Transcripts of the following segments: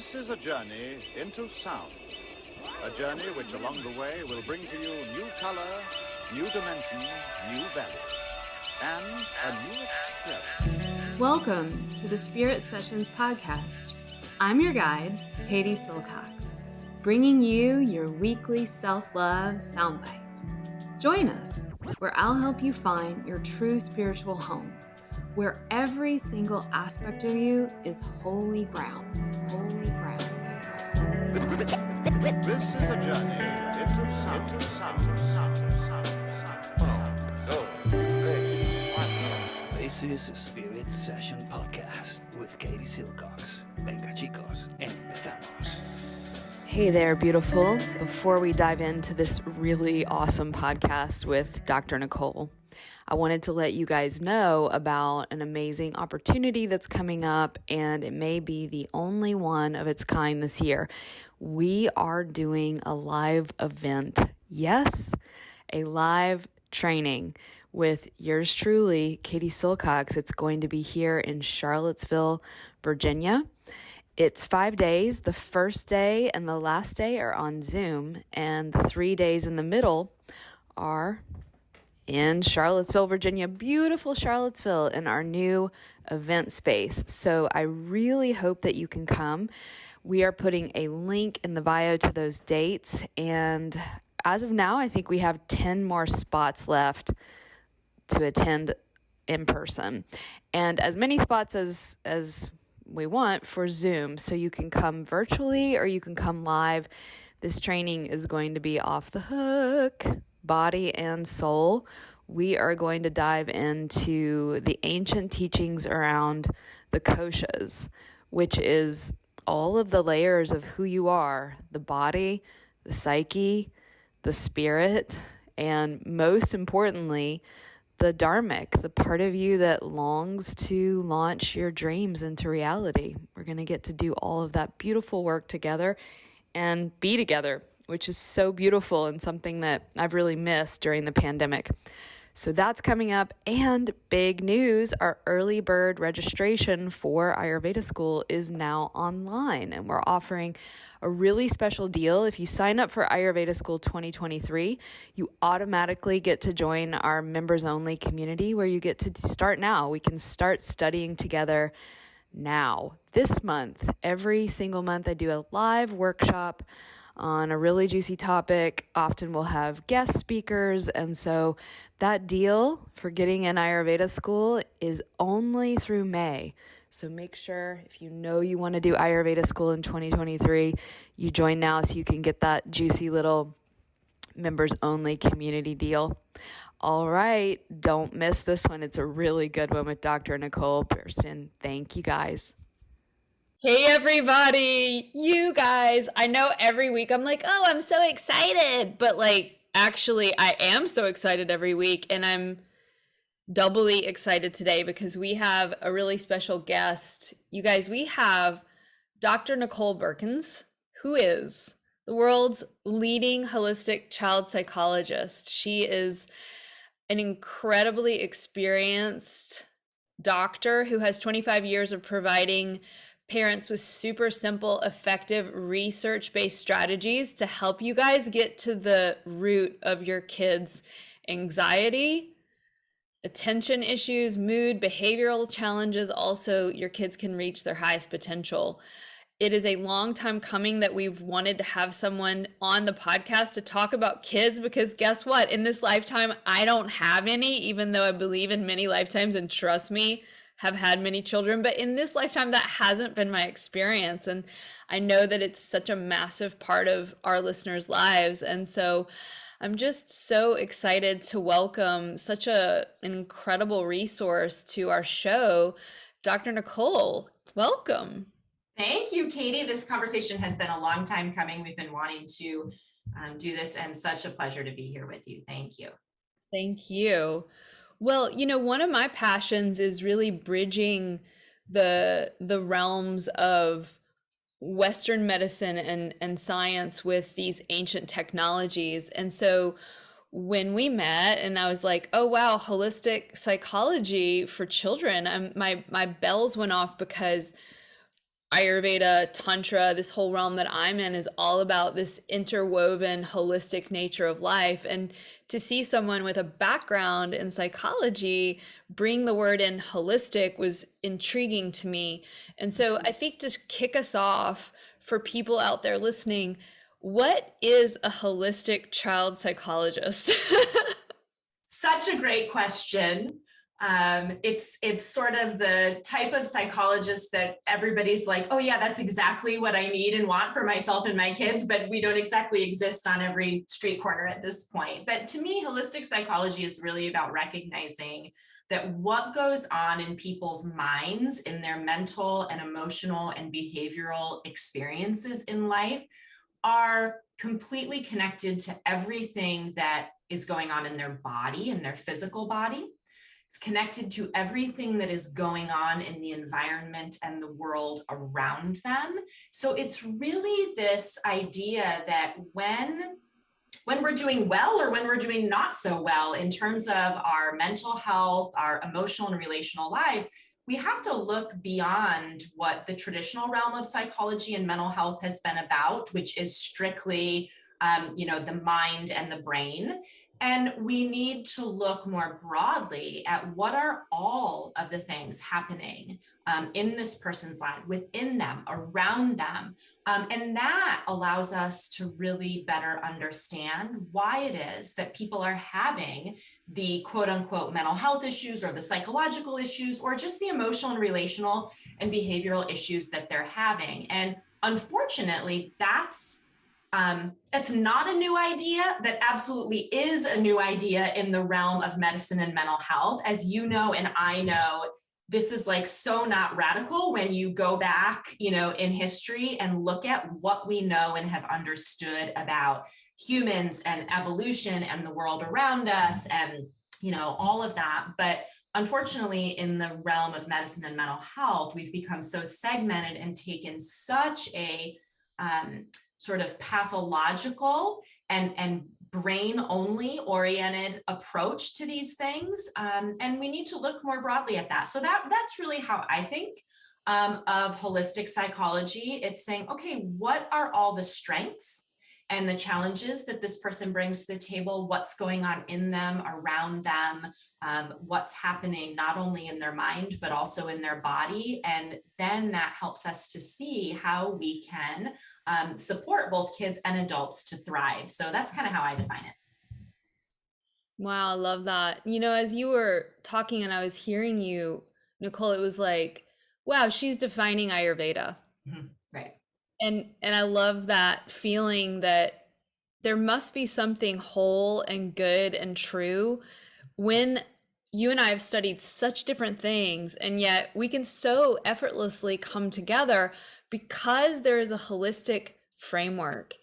This is a journey into sound. A journey which along the way will bring to you new color, new dimension, new values, and a new experience. Welcome to the Spirit Sessions podcast. I'm your guide, Katie Silcox, bringing you your weekly self-love soundbite. Join us, where I'll help you find your true spiritual home, where every single aspect of you is holy ground. Holy ground. This is a journey into sound. This is a Spirit Session podcast with Katie Silcox. Venga chicos, empezamos. Hey there, beautiful. Before we dive into this really awesome podcast with Dr. Nicole, I wanted to let you guys know about an amazing opportunity that's coming up, and it may be the only one of its kind this year. We are doing a live event. Yes, a live training with yours truly, Katie Silcox. It's going to be here in Charlottesville, Virginia. It's 5 days. The first day and the last day are on Zoom, and the 3 days in the middle are in Charlottesville, Virginia, beautiful Charlottesville, in our new event space. So I really hope that you can come. We are putting a link in the bio to those dates. And as of now, I think we have 10 more spots left to attend in person, and as many spots as we want for Zoom. So you can come virtually or you can come live. This training is going to be off the hook. Body and soul. We are going to dive into the ancient teachings around the koshas, which is all of the layers of who you are, the body, the psyche, the spirit, and most importantly, the dharmic, the part of you that longs to launch your dreams into reality. We're going to get to do all of that beautiful work together and be together, which is so beautiful and something that I've really missed during the pandemic. So that's coming up. And big news, our early bird registration for Ayurveda School is now online, and we're offering a really special deal. If you sign up for Ayurveda School 2023, you automatically get to join our members only community, where you get to start now. We can start studying together now. This month, every single month, I do a live workshop on a really juicy topic. Often we'll have guest speakers. And so that deal for getting in Ayurveda School is only through May. So make sure, if you know you want to do Ayurveda School in 2023, you join now so you can get that juicy little members only community deal. All right, don't miss this one. It's a really good one with Dr. Nicole Beurkens. Thank you guys. Hey everybody, you guys, I know every week I'm like, oh, I'm so excited, but actually I am so excited every week, and I'm doubly excited today because we have a really special guest. You guys, we have Dr. Nicole Beurkens, who is the world's leading holistic child psychologist. She is an incredibly experienced doctor who has 25 years of providing parents with super simple, effective, research-based strategies to help you guys get to the root of your kids' anxiety, attention issues, mood, behavioral challenges. Also, your kids can reach their highest potential. It is a long time coming that we've wanted to have someone on the podcast to talk about kids, because guess what? In this lifetime, I don't have any, even though I believe in many lifetimes, and trust me, have had many children, but in this lifetime, that hasn't been my experience. And I know that it's such a massive part of our listeners' lives. And so I'm just so excited to welcome such an incredible resource to our show. Dr. Nicole, welcome. Thank you, Katie. This conversation has been a long time coming. We've been wanting to do this, and such a pleasure to be here with you. Thank you. Thank you. Well, one of my passions is really bridging the realms of Western medicine and science with these ancient technologies. And so when we met and I was like, oh, wow, holistic psychology for children, my bells went off, because Ayurveda, Tantra, this whole realm that I'm in is all about this interwoven, holistic nature of life. And to see someone with a background in psychology bring the word in holistic was intriguing to me. And so I think to kick us off, for people out there listening, what is a holistic child psychologist? Such a great question. It's sort of the type of psychologist that everybody's like, oh yeah, that's exactly what I need and want for myself and my kids, but we don't exactly exist on every street corner at this point. But to me, holistic psychology is really about recognizing that what goes on in people's minds, in their mental and emotional and behavioral experiences in life, are completely connected to everything that is going on in their body, in their physical body. It's connected to everything that is going on in the environment and the world around them. So it's really this idea that when we're doing well or when we're doing not so well in terms of our mental health, our emotional and relational lives, we have to look beyond what the traditional realm of psychology and mental health has been about, which is strictly, the mind and the brain. And we need to look more broadly at what are all of the things happening in this person's life, within them, around them. And that allows us to really better understand why it is that people are having the quote unquote mental health issues or the psychological issues or just the emotional and relational and behavioral issues that they're having. And unfortunately, that's not a new idea. That absolutely is a new idea in the realm of medicine and mental health. As you know, and I know, this is like so not radical when you go back, in history and look at what we know and have understood about humans and evolution and the world around us and, all of that. But unfortunately, in the realm of medicine and mental health, we've become so segmented and taken such a sort of pathological and brain only oriented approach to these things. And we need to look more broadly at that. So that's really how I think of holistic psychology. It's saying, okay, what are all the strengths and the challenges that this person brings to the table? What's going on in them, around them? What's happening not only in their mind, but also in their body. And then that helps us to see how we can support both kids and adults to thrive. So that's kind of how I define it. Wow, I love that. As you were talking and I was hearing you, Nicole, it was like, wow, she's defining Ayurveda. Mm-hmm. Right. And I love that feeling that there must be something whole and good and true when you and I have studied such different things, and yet we can so effortlessly come together because there is a holistic framework.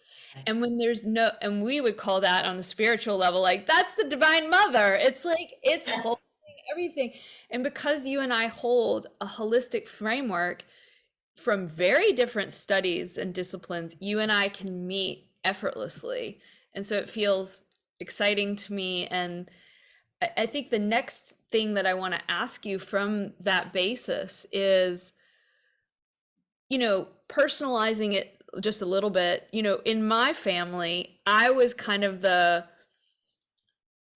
And when there's and we would call that on the spiritual level, like that's the divine mother. It's like, it's holding everything. And because you and I hold a holistic framework from very different studies and disciplines, you and I can meet effortlessly. And so it feels exciting to me. And I think the next thing that I want to ask you from that basis is, personalizing it just a little bit. In my family, I was kind of the,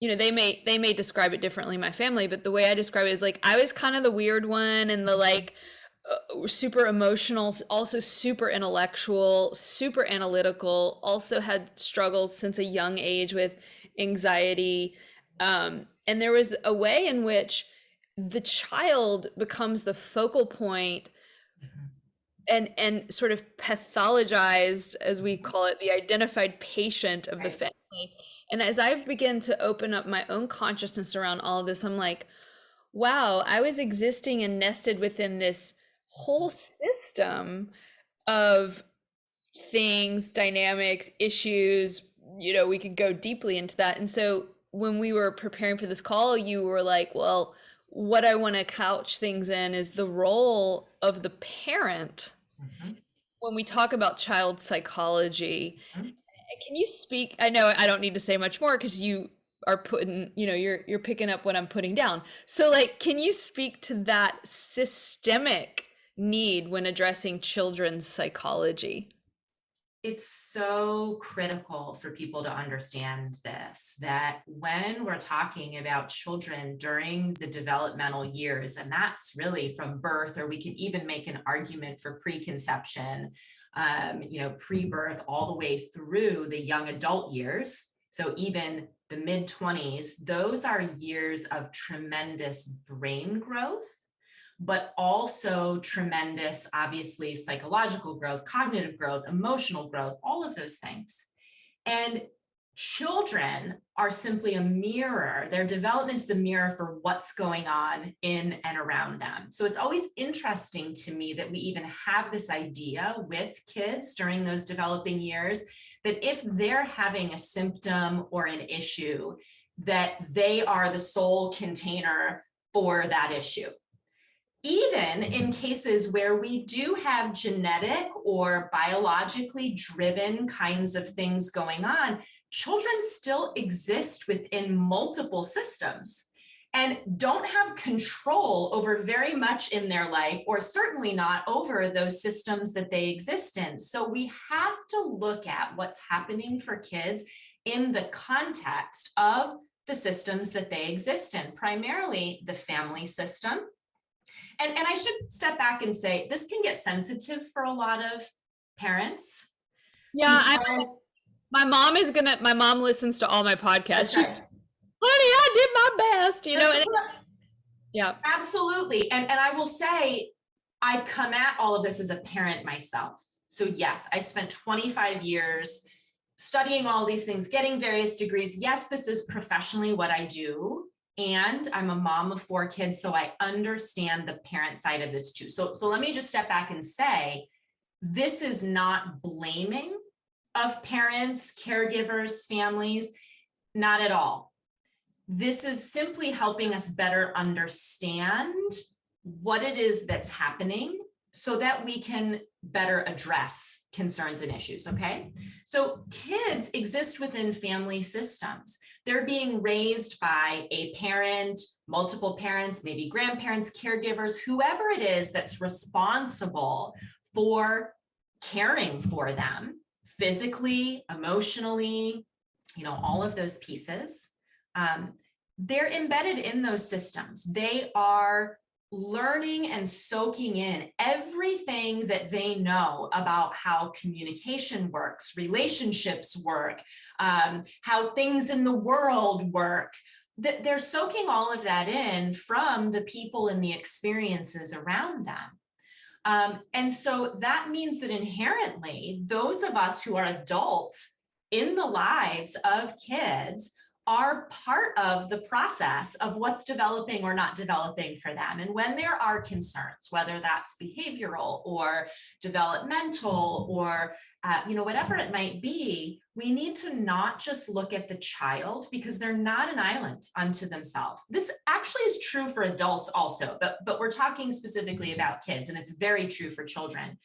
they may describe it differently, my family, but the way I describe it is like, I was kind of the weird one and the like super emotional, also super intellectual, super analytical, also had struggles since a young age with anxiety. And there was a way in which the child becomes the focal point and sort of pathologized, as we call it, the identified patient of the family. And as I've begun to open up my own consciousness around all of this, I'm like, wow, I was existing and nested within this whole system of things, dynamics, issues, we could go deeply into that. And so when we were preparing for this call, you were like, well, what I want to couch things in is the role of the parent. Mm-hmm. When we talk about child psychology, mm-hmm. Can you speak? I know I don't need to say much more because you are putting, you're picking up what I'm putting down. So like, can you speak to that systemic need when addressing children's psychology? It's so critical for people to understand this, that when we're talking about children during the developmental years, and that's really from birth, or we could even make an argument for preconception, pre-birth all the way through the young adult years. So even the mid-20s, those are years of tremendous brain growth, but also tremendous, obviously, psychological growth, cognitive growth, emotional growth, all of those things. And children are simply a mirror. Their development is a mirror for what's going on in and around them. So it's always interesting to me that we even have this idea with kids during those developing years, that if they're having a symptom or an issue, that they are the sole container for that issue. Even in cases where we do have genetic or biologically driven kinds of things going on, children still exist within multiple systems and don't have control over very much in their life, or certainly not over those systems that they exist in. So we have to look at what's happening for kids in the context of the systems that they exist in, primarily the family system. And I should step back and say, this can get sensitive for a lot of parents. Yeah, my mom listens to all my podcasts. That's right. Honey, I did my best, yeah. Absolutely. And I will say, I come at all of this as a parent myself. So yes, I spent 25 years studying all these things, getting various degrees. Yes, this is professionally what I do. And I'm a mom of 4 kids, so I understand the parent side of this too. So let me just step back and say, this is not blaming of parents, caregivers, families, not at all. This is simply helping us better understand what it is that's happening so that we can better address concerns and issues, okay? So kids exist within family systems. They're being raised by a parent, multiple parents, maybe grandparents, caregivers, whoever it is that's responsible for caring for them physically, emotionally, all of those pieces. They're embedded in those systems. They are learning and soaking in everything that they know about how communication works, relationships work, how things in the world work. They're soaking all of that in from the people and the experiences around them. And so that means that inherently, those of us who are adults in the lives of kids are part of the process of what's developing or not developing for them. And when there are concerns, whether that's behavioral or developmental or whatever it might be, we need to not just look at the child, because they're not an island unto themselves. This actually is true for adults also, but we're talking specifically about kids, and it's very true for children.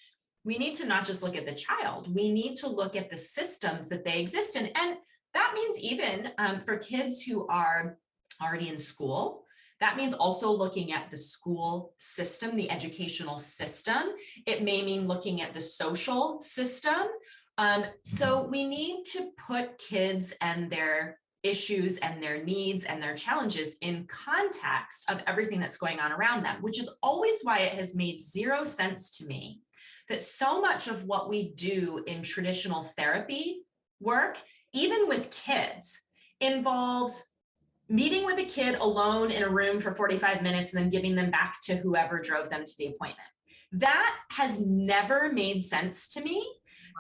We need to not just look at the child, we need to look at the systems that they exist in. And that means even for kids who are already in school, that means also looking at the school system, the educational system. It may mean looking at the social system. So we need to put kids and their issues and their needs and their challenges in context of everything that's going on around them, which is always why it has made zero sense to me that so much of what we do in traditional therapy work, even with kids, involves meeting with a kid alone in a room for 45 minutes and then giving them back to whoever drove them to the appointment. That has never made sense to me.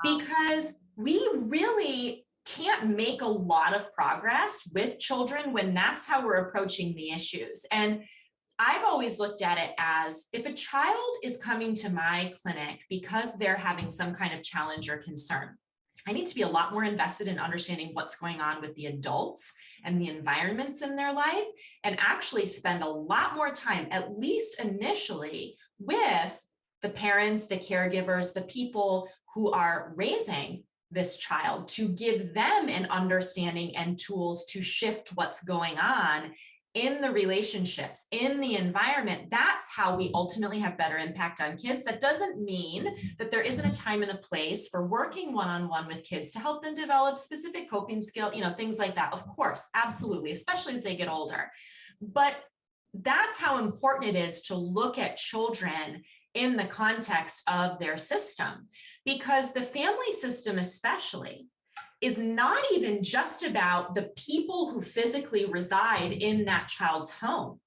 Wow. Because we really can't make a lot of progress with children when that's how we're approaching the issues. And I've always looked at it as, if a child is coming to my clinic because they're having some kind of challenge or concern, I need to be a lot more invested in understanding what's going on with the adults and the environments in their life, and actually spend a lot more time, at least initially, with the parents, the caregivers, the people who are raising this child, to give them an understanding and tools to shift what's going on in the relationships, in the environment, that's how we ultimately have better impact on kids. That doesn't mean that there isn't a time and a place for working one-on-one with kids to help them develop specific coping skills, things like that. Of course, absolutely, especially as they get older. But that's how important it is to look at children in the context of their system, because the family system especially is not even just about the people who physically reside in that child's home.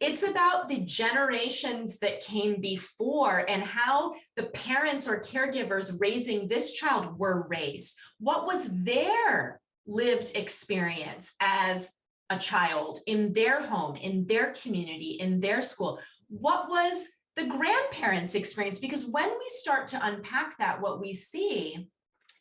It's about the generations that came before and how the parents or caregivers raising this child were raised. What was their lived experience as a child in their home, in their community, in their school? What was the grandparents' experience? Because when we start to unpack that, what we see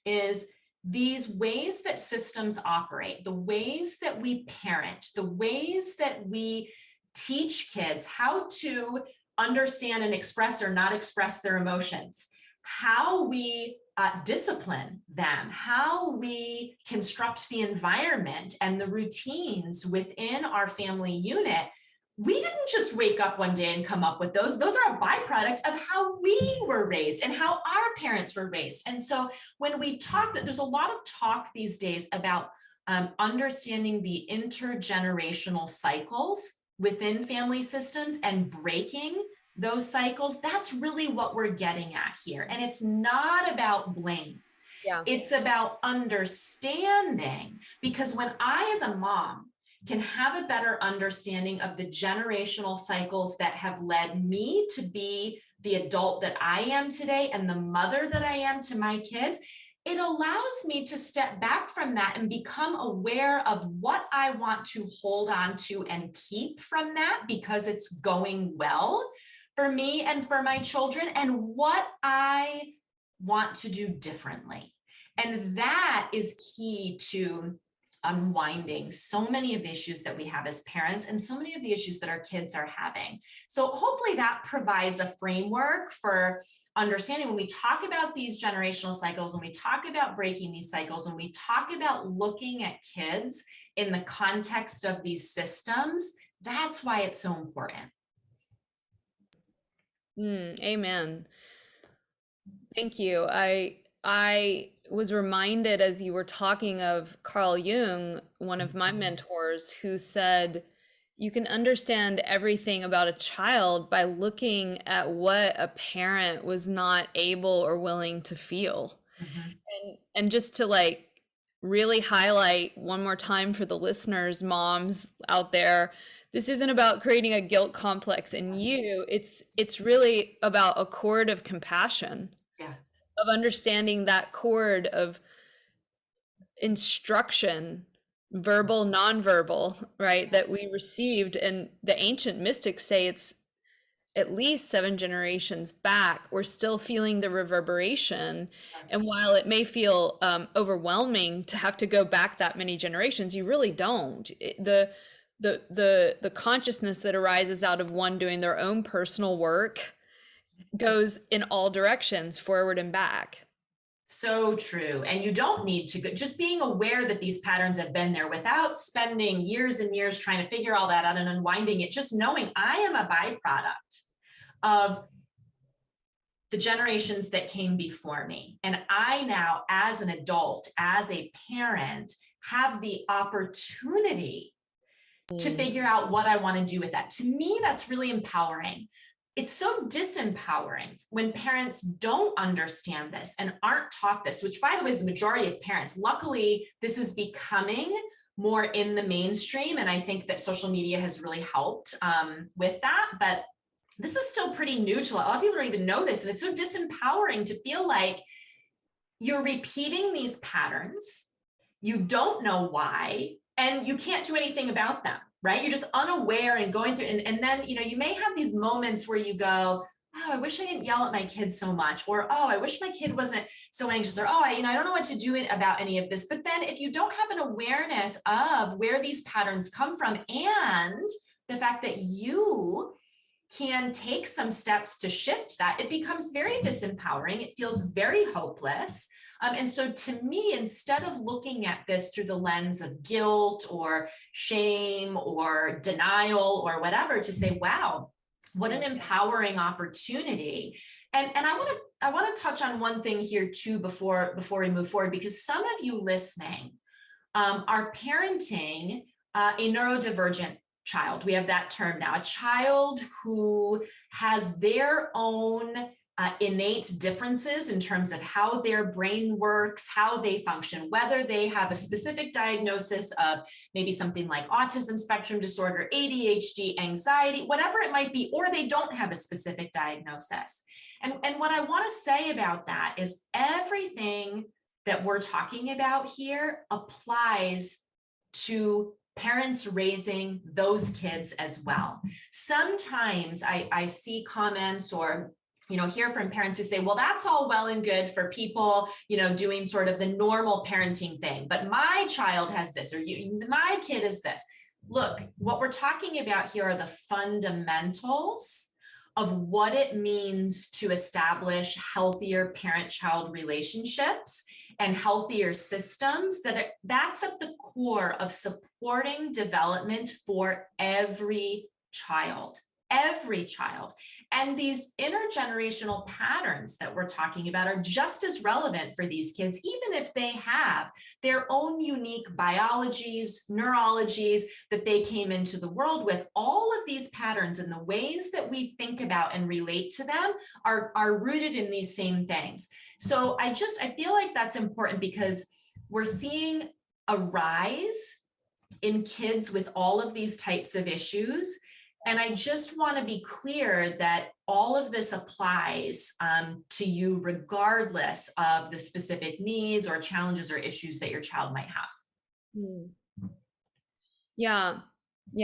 is these ways that systems operate, the ways that we parent, the ways that we teach kids how to understand and express or not express their emotions, how we discipline them, how we construct the environment and the routines within our family unit. We didn't just wake up one day and come up with those. Those are a byproduct of how we were raised and how our parents were raised. And so when we talk, there's a lot of talk these days about understanding the intergenerational cycles within family systems and breaking those cycles. That's really what we're getting at here. And it's not about blame. Yeah. It's about understanding, because when I, as a mom, can have a better understanding of the generational cycles that have led me to be the adult that I am today and the mother that I am to my kids, it allows me to step back from that and become aware of what I want to hold on to and keep from that because it's going well for me and for my children, and what I want to do differently. And that is key to unwinding so many of the issues that we have as parents and so many of the issues that our kids are having. So hopefully that provides a framework for understanding when we talk about these generational cycles, when we talk about breaking these cycles, when we talk about looking at kids in the context of these systems, that's why it's so important. Amen. Thank you. I was reminded as you were talking of Carl Jung, one of my mentors, who said, you can understand everything about a child by looking at what a parent was not able or willing to feel. And just to really highlight one more time for the listeners, moms out there, this isn't about creating a guilt complex in you. It's really about a cord of compassion. Of understanding that cord of instruction, verbal, nonverbal, right, that we received. And the ancient mystics say it's at least 7 generations back, we're still feeling the reverberation. And while it may feel overwhelming to have to go back that many generations, you really don't. The consciousness that arises out of one doing their own personal work goes in all directions, forward and back. So true. And you don't need to go, just being aware that these patterns have been there without spending years and years trying to figure all that out and unwinding it, just knowing I am a byproduct of the generations that came before me. And I now, as an adult, as a parent, have the opportunity to figure out what I want to do with that. To me, that's really empowering. It's so disempowering when parents don't understand this and aren't taught this, which, by the way, is the majority of parents. Luckily, this is becoming more in the mainstream, and I think that social media has really helped with that. But this is still pretty new to a lot of people. Don't even know this, and it's so disempowering to feel like you're repeating these patterns, you don't know why, and you can't do anything about them. Right? You're just unaware and going through, and then, you may have these moments where you go, oh, I wish I didn't yell at my kid so much, or, oh, I wish my kid wasn't so anxious, or, oh, I don't know what to do about any of this. But then if you don't have an awareness of where these patterns come from and the fact that you can take some steps to shift that, it becomes very disempowering. It feels very hopeless. And so to me, instead of looking at this through the lens of guilt or shame or denial or whatever, to say, wow, what an empowering opportunity. And I want to touch on one thing here too before we move forward, because some of you listening are parenting a neurodivergent child. We have that term now, a child who has their own innate differences in terms of how their brain works, how they function, whether they have a specific diagnosis of maybe something like autism spectrum disorder, ADHD, anxiety, whatever it might be, or they don't have a specific diagnosis. And what I want to say about that is everything that we're talking about here applies to parents raising those kids as well. Sometimes I see comments or hear from parents who say, well, that's all well and good for people, doing sort of the normal parenting thing, but my child has this, or my kid is this. Look, what we're talking about here are the fundamentals of what it means to establish healthier parent-child relationships and healthier systems. That's at the core of supporting development for every child. And these intergenerational patterns that we're talking about are just as relevant for these kids, even if they have their own unique biologies, neurologies that they came into the world with. All of these patterns and the ways that we think about and relate to them are rooted in these same things. So I feel like that's important because we're seeing a rise in kids with all of these types of issues. And I just want to be clear that all of this applies to you regardless of the specific needs or challenges or issues that your child might have. Yeah,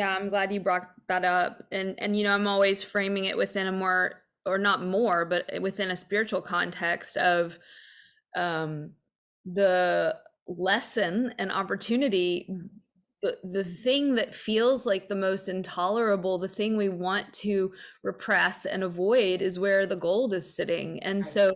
I'm glad you brought that up. And I'm always framing it within a more, or not more, but within a spiritual context of the lesson and opportunity. The thing that feels like the most intolerable, the thing we want to repress and avoid, is where the gold is sitting. And so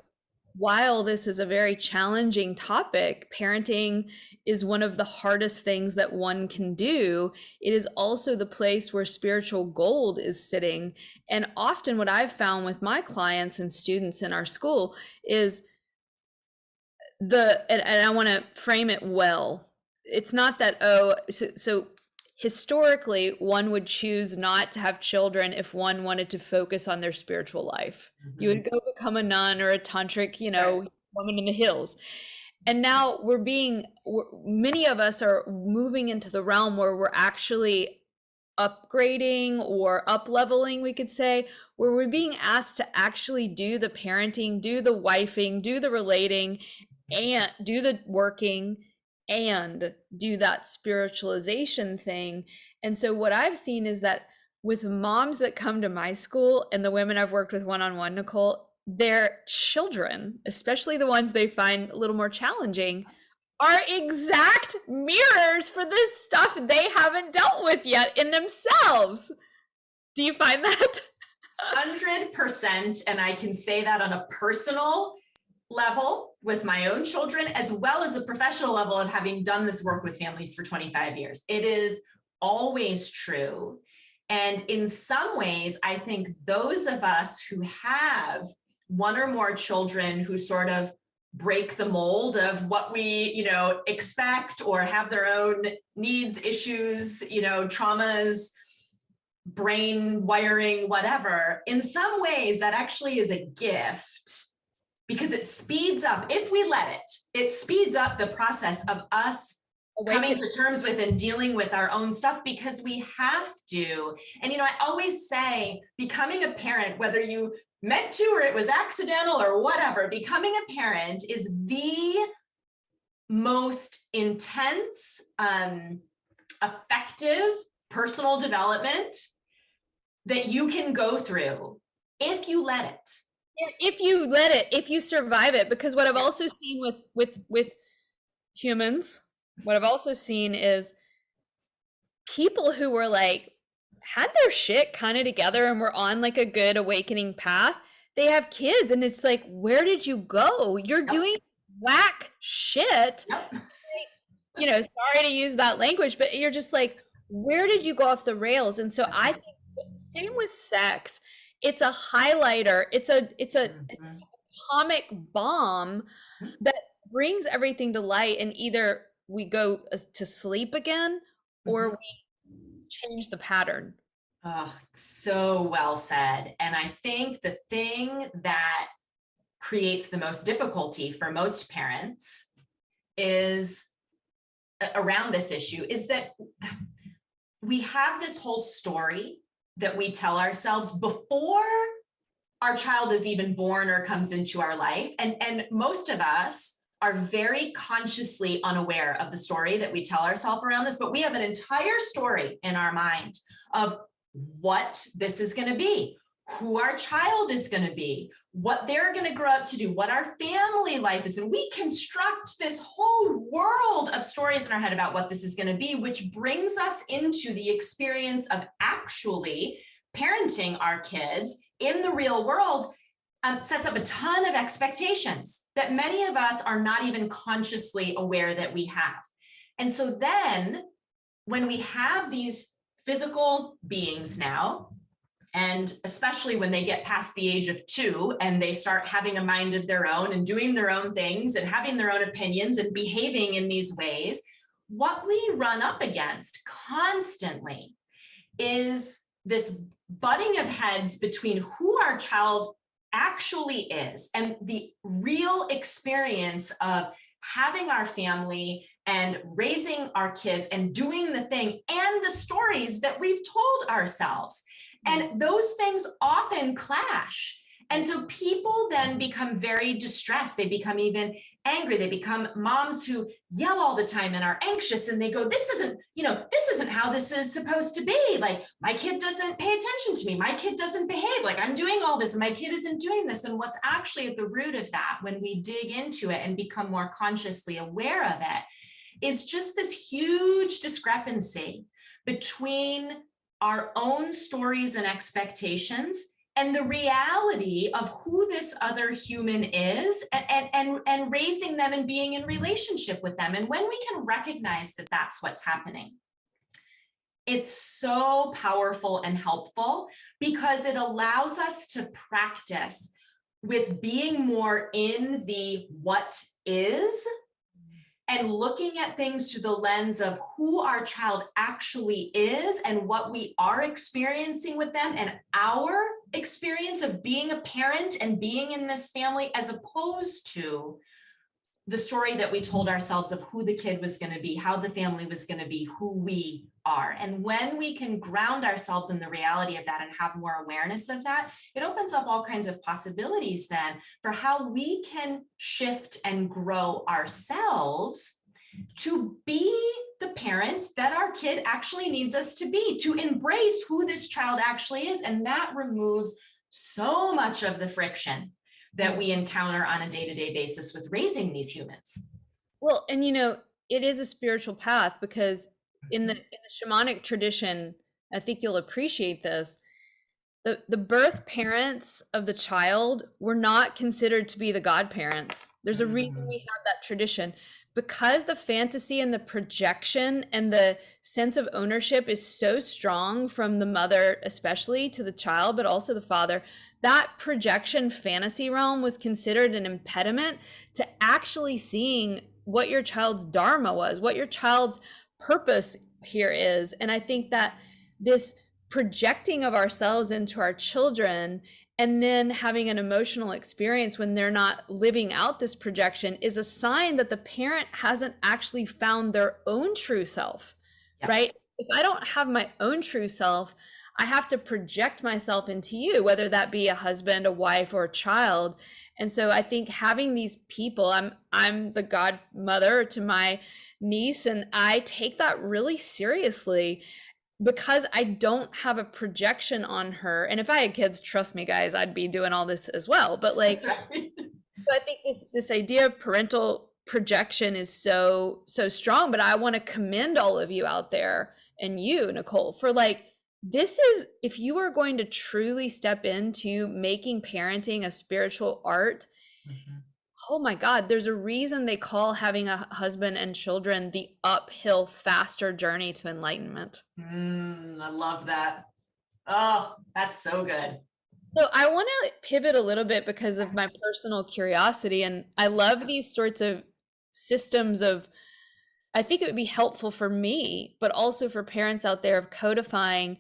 while this is a very challenging topic, parenting is one of the hardest things that one can do. It is also the place where spiritual gold is sitting. And often what I've found with my clients and students in our school is and I want to frame it well. It's not that, so historically, one would choose not to have children if one wanted to focus on their spiritual life. Mm-hmm. You would go become a nun or a tantric, right, woman in the hills. And now many of us are moving into the realm where we're actually upgrading or up-leveling, we could say, where we're being asked to actually do the parenting, do the wifing, do the relating, and do the working, and do that spiritualization thing. And so what I've seen is that with moms that come to my school and the women I've worked with one-on-one, Nicole, their children, especially the ones they find a little more challenging, are exact mirrors for this stuff they haven't dealt with yet in themselves. Do you find that? 100%. And I can say that on a personal level with my own children, as well as a professional level of having done this work with families for 25 years. It is always true. And in some ways, I think those of us who have one or more children who sort of break the mold of what we, expect, or have their own needs, issues, traumas, brain wiring, whatever, in some ways that actually is a gift. Because it speeds up, if we let it speeds up the process of us coming to terms with and dealing with our own stuff, because we have to. And, I always say becoming a parent, whether you meant to or it was accidental or whatever, becoming a parent is the most intense, effective personal development that you can go through if you let it. If you survive it. Because what I've also seen with humans, what I've also seen is people who were like had their shit kind of together and were on like a good awakening path. They have kids and it's like, where did you go? You're doing whack shit. Yep. You know, sorry to use that language, but you're just like, where did you go off the rails? And so I think same with sex. It's a highlighter. It's a atomic bomb that brings everything to light, and either we go to sleep again or we change the pattern. Oh, so well said. And I think the thing that creates the most difficulty for most parents is around this issue is that we have this whole story that we tell ourselves before our child is even born or comes into our life. And most of us are very consciously unaware of the story that we tell ourselves around this, but we have an entire story in our mind of what this is going to be, who our child is going to be, what they're going to grow up to do, what our family life is. And we construct this whole world of stories in our head about what this is going to be, which brings us into the experience of actually parenting our kids in the real world. Sets up a ton of expectations that many of us are not even consciously aware that we have. And so then when we have these physical beings now, and especially when they get past the age of 2 and they start having a mind of their own and doing their own things and having their own opinions and behaving in these ways, what we run up against constantly is this butting of heads between who our child actually is and the real experience of having our family and raising our kids and doing the thing and the stories that we've told ourselves. And those things often clash. And so people then become very distressed. They become even angry. They become moms who yell all the time and are anxious. And they go, this isn't how this is supposed to be. Like, my kid doesn't pay attention to me. My kid doesn't behave. Like, I'm doing all this and my kid isn't doing this. And what's actually at the root of that, when we dig into it and become more consciously aware of it, is just this huge discrepancy between our own stories and expectations and the reality of who this other human is, and raising them and being in relationship with them. And when we can recognize that that's what's happening, it's so powerful and helpful because it allows us to practice with being more in the what is and looking at things through the lens of who our child actually is and what we are experiencing with them and our experience of being a parent and being in this family, as opposed to the story that we told ourselves of who the kid was going to be, how the family was going to be, who we are. And when we can ground ourselves in the reality of that and have more awareness of that, it opens up all kinds of possibilities then for how we can shift and grow ourselves to be the parent that our kid actually needs us to be, to embrace who this child actually is. And that removes so much of the friction that we encounter on a day-to-day basis with raising these humans. Well, and it is a spiritual path, because in the shamanic tradition, I think you'll appreciate this, the birth parents of the child were not considered to be the godparents. There's a reason we have that tradition, because the fantasy and the projection and the sense of ownership is so strong from the mother, especially to the child, but also the father. That projection fantasy realm was considered an impediment to actually seeing what your child's dharma was, what your child's purpose here is. And I think that this projecting of ourselves into our children and then having an emotional experience when they're not living out this projection is a sign that the parent hasn't actually found their own true self, right? If I don't have my own true self, I have to project myself into you, whether that be a husband, a wife, or a child. And so I think having these people, I'm the godmother to my niece, and I take that really seriously, because I don't have a projection on her. And if I had kids, trust me, guys, I'd be doing all this as well. But like, That's right. I think this idea of parental projection is so strong. But I want to commend all of you out there, and you, Nicole, for like this is, if you are going to truly step into making parenting a spiritual art, oh my God, there's a reason they call having a husband and children the uphill, faster journey to enlightenment. I love that. Oh, that's so good. So I want to pivot a little bit because of my personal curiosity. And I love these sorts of systems of, I think it would be helpful for me, but also for parents out there, of codifying.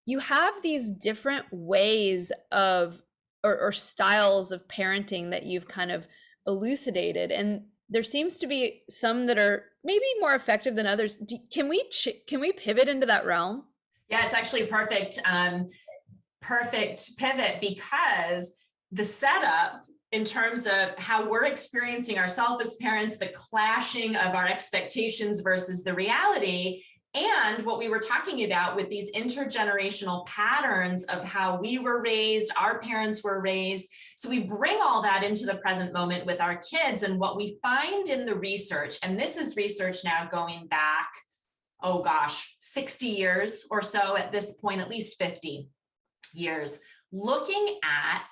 You have these different ways of, or styles of parenting that you've kind of elucidated. And there seems to be some that are maybe more effective than others. Can we pivot into that realm? Yeah, it's actually perfect pivot, because the setup in terms of how we're experiencing ourselves as parents, the clashing of our expectations versus the reality, and what we were talking about with these intergenerational patterns of how we were raised, our parents were raised. So we bring all that into the present moment with our kids. And what we find in the research, and this is research now going back, 60 years or so at this point, at least 50 years, looking at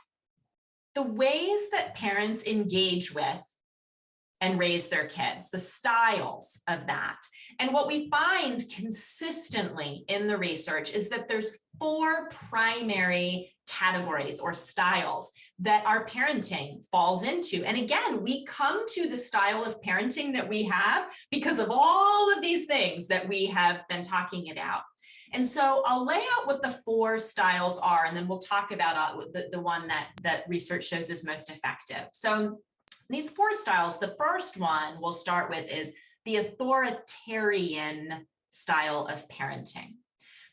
the ways that parents engage with and raise their kids, the styles of that. And what we find consistently in the research is that there's 4 primary categories or styles that our parenting falls into. And again, we come to the style of parenting that we have because of all of these things that we have been talking about. And so I'll lay out what the 4 styles are, and then we'll talk about the one that research shows is most effective. So these 4 styles, the first one we'll start with is the authoritarian style of parenting.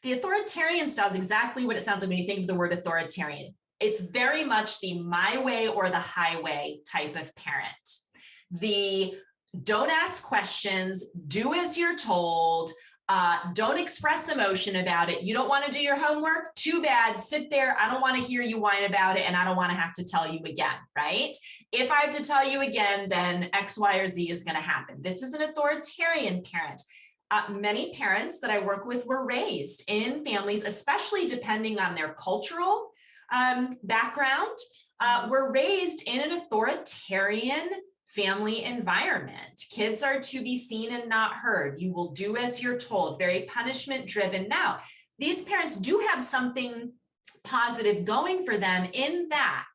The authoritarian style is exactly what it sounds like when you think of the word authoritarian. It's very much the my way or the highway type of parent. The don't ask questions, do as you're told, don't express emotion about it. You don't want to do your homework? Too bad. Sit there. I don't want to hear you whine about it, and I don't want to have to tell you again, right? If I have to tell you again, then X, Y, or Z is going to happen. This is an authoritarian parent. Many parents that I work with were raised in families, especially depending on their cultural background, were raised in an authoritarian family environment. Kids are to be seen and not heard. You will do as you're told, very punishment driven. Now, these parents do have something positive going for them in that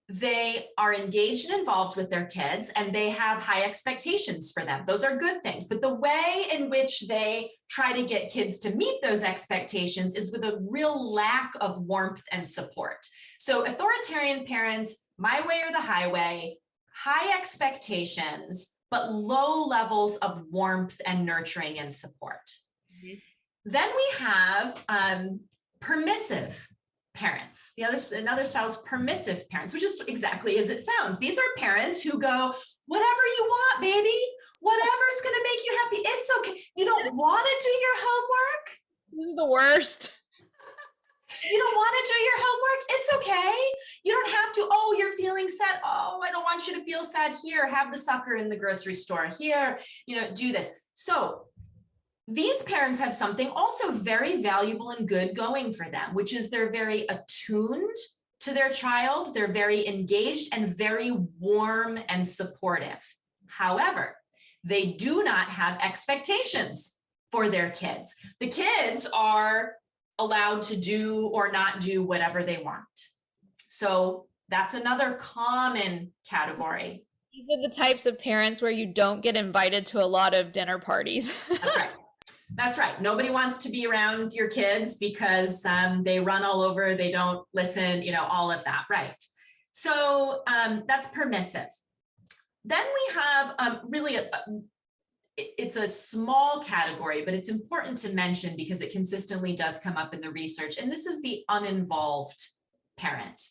they are engaged and involved with their kids, and they have high expectations for them. Those are good things. But the way in which they try to get kids to meet those expectations is with a real lack of warmth and support. So authoritarian parents, my way or the highway, high expectations, but low levels of warmth and nurturing and support. Mm-hmm. Then we have permissive parents. Another style is permissive parents, which is exactly as it sounds. These are parents who go, whatever you want, baby, whatever's going to make you happy. It's okay. You don't want to do your homework? This is the worst. You don't want to do your homework? It's okay. You don't have to. Oh, you're feeling sad. Oh, I don't want you to feel sad. Here, have the sucker in the grocery store. Here, do this. So these parents have something also very valuable and good going for them, which is they're very attuned to their child. They're very engaged and very warm and supportive. However, they do not have expectations for their kids. The kids are allowed to do or not do whatever they want. So that's another common category. These are the types of parents where you don't get invited to a lot of dinner parties. That's right. That's right. Nobody wants to be around your kids because they run all over, they don't listen, all of that. Right. So that's permissive. Then we have really it's a small category, but it's important to mention because it consistently does come up in the research. And this is the uninvolved parent.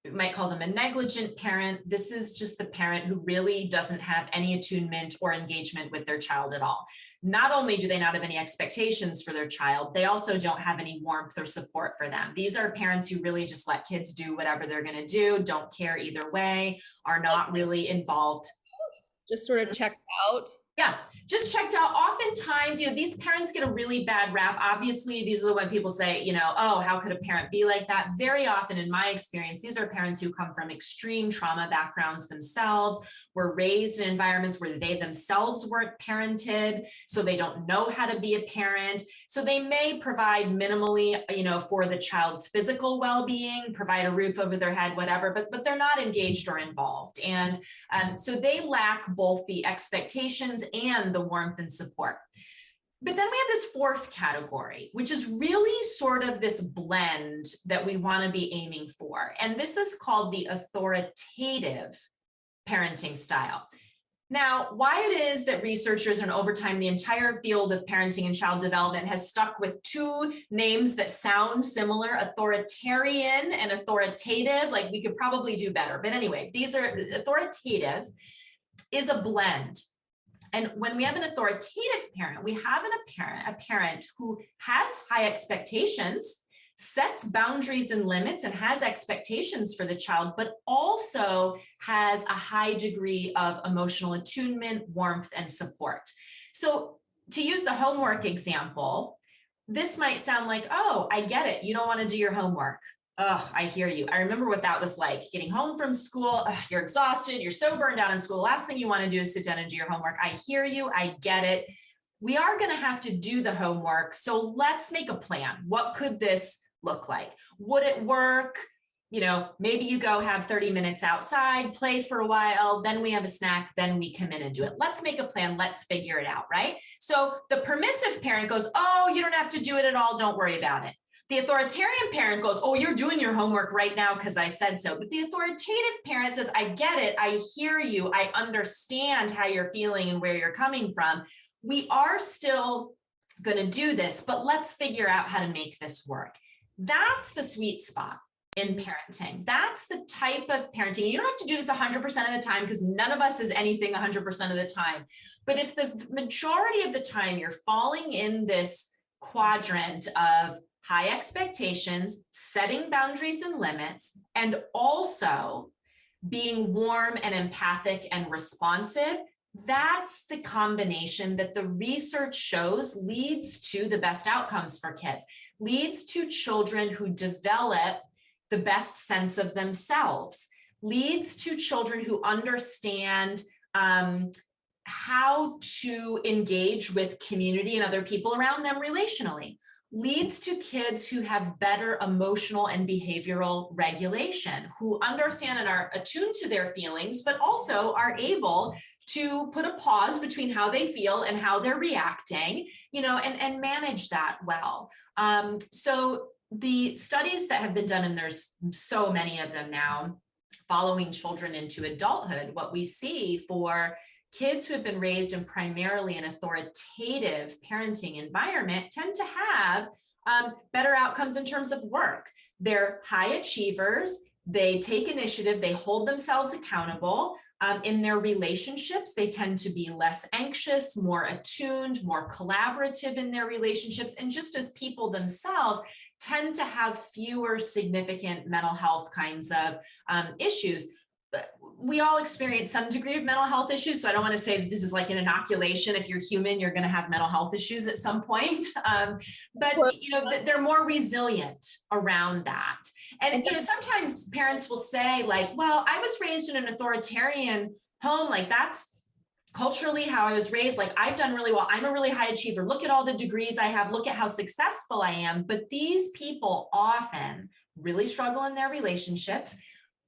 We might call them a negligent parent. This is just the parent who really doesn't have any attunement or engagement with their child at all. Not only do they not have any expectations for their child, they also don't have any warmth or support for them. These are parents who really just let kids do whatever they're going to do, don't care either way, are not really involved. Just sort of checked out. Yeah, just checked out. Oftentimes, these parents get a really bad rap. Obviously, these are the when people say, oh, how could a parent be like that? Very often, in my experience, these are parents who come from extreme trauma backgrounds themselves, were raised in environments where they themselves weren't parented, so they don't know how to be a parent. So they may provide minimally, for the child's physical well-being, provide a roof over their head, whatever, but they're not engaged or involved. And so they lack both the expectations and the warmth and support. But then we have this fourth category, which is really sort of this blend that we want to be aiming for. And this is called the authoritative parenting style. Now, why it is that researchers and over time, the entire field of parenting and child development has stuck with two names that sound similar, authoritarian and authoritative, like we could probably do better. But anyway, these are authoritative is a blend. And when we have an authoritative parent, we have a parent who has high expectations, sets boundaries and limits, and has expectations for the child, but also has a high degree of emotional attunement, warmth, and support. So to use the homework example, this might sound like, oh, I get it. You don't want to do your homework. Oh, I hear you. I remember what that was like, getting home from school. You're exhausted. You're so burned out in school. The last thing you want to do is sit down and do your homework. I hear you. I get it. We are going to have to do the homework. So let's make a plan. What could this look like? Would it work? Maybe you go have 30 minutes outside, play for a while, then we have a snack, then we come in and do it. Let's make a plan. Let's figure it out, right? So the permissive parent goes, oh, you don't have to do it at all. Don't worry about it. The authoritarian parent goes, oh, you're doing your homework right now because I said so. But the authoritative parent says, I get it. I hear you. I understand how you're feeling and where you're coming from. We are still going to do this, but let's figure out how to make this work. That's the sweet spot in parenting. That's the type of parenting. You don't have to do this 100% of the time because none of us is anything 100% of the time. But if the majority of the time you're falling in this quadrant of high expectations, setting boundaries and limits, and also being warm and empathic and responsive, that's the combination that the research shows leads to the best outcomes for kids, leads to children who develop the best sense of themselves, leads to children who understand how to engage with community and other people around them relationally, leads to kids who have better emotional and behavioral regulation, who understand and are attuned to their feelings, but also are able to put a pause between how they feel and how they're reacting, and manage that well. So the studies that have been done, and there's so many of them now, following children into adulthood, what we see for kids who have been raised in primarily an authoritative parenting environment tend to have better outcomes in terms of work. They're high achievers. They take initiative. They hold themselves accountable. In their relationships, they tend to be less anxious, more attuned, more collaborative in their relationships. And just as people themselves tend to have fewer significant mental health kinds of issues. We all experience some degree of mental health issues. So I don't want to say that this is like an inoculation. If you're human, you're going to have mental health issues at some point. But they're more resilient around that. And sometimes parents will say like, well, I was raised in an authoritarian home. Like that's culturally how I was raised. Like I've done really well. I'm a really high achiever. Look at all the degrees I have. Look at how successful I am. But these people often really struggle in their relationships.